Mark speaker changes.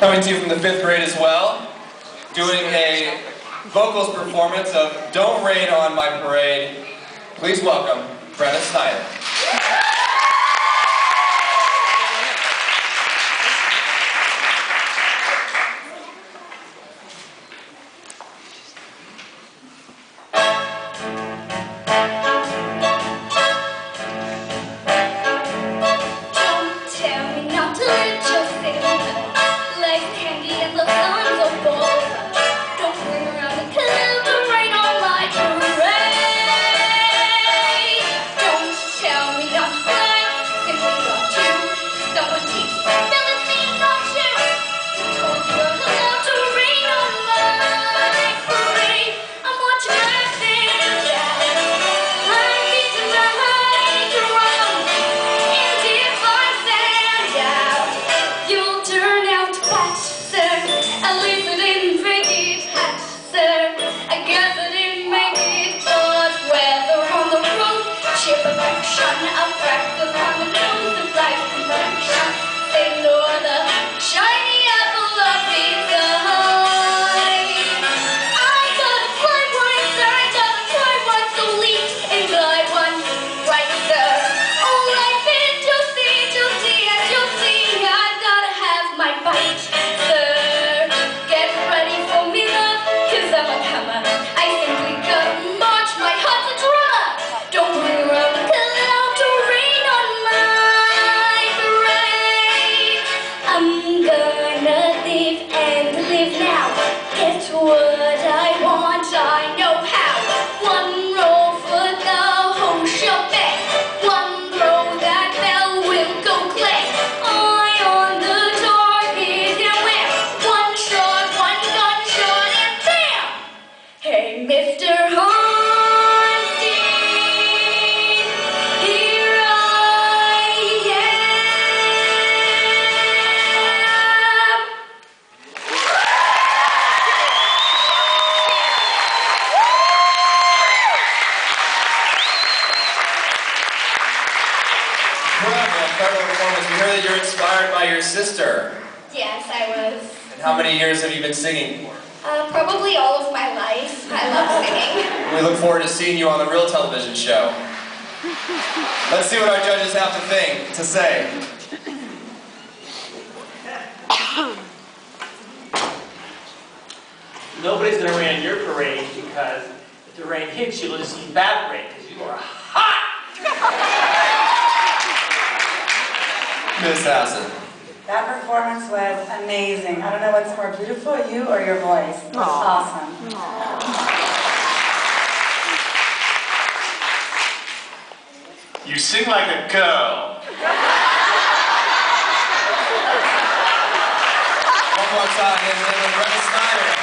Speaker 1: Coming to you from the 5th grade as well, doing a vocals performance of Don't Rain on My Parade. Please welcome Brynna Snyder. We heard that you're inspired by your sister.
Speaker 2: Yes, I was.
Speaker 1: And how many years have you been singing for?
Speaker 2: Probably all of my life. I love singing.
Speaker 1: We look forward to seeing you on the real television show. Let's see what our judges have to say.
Speaker 3: Nobody's going to rain on your parade because if the rain hits you, you'll just evaporate because you are hot!
Speaker 1: Miss Hassett.
Speaker 4: That performance was amazing. I don't know what's more beautiful, you or your voice. It was awesome.
Speaker 5: You sing like a girl.
Speaker 1: One more time, Brynna Snyder.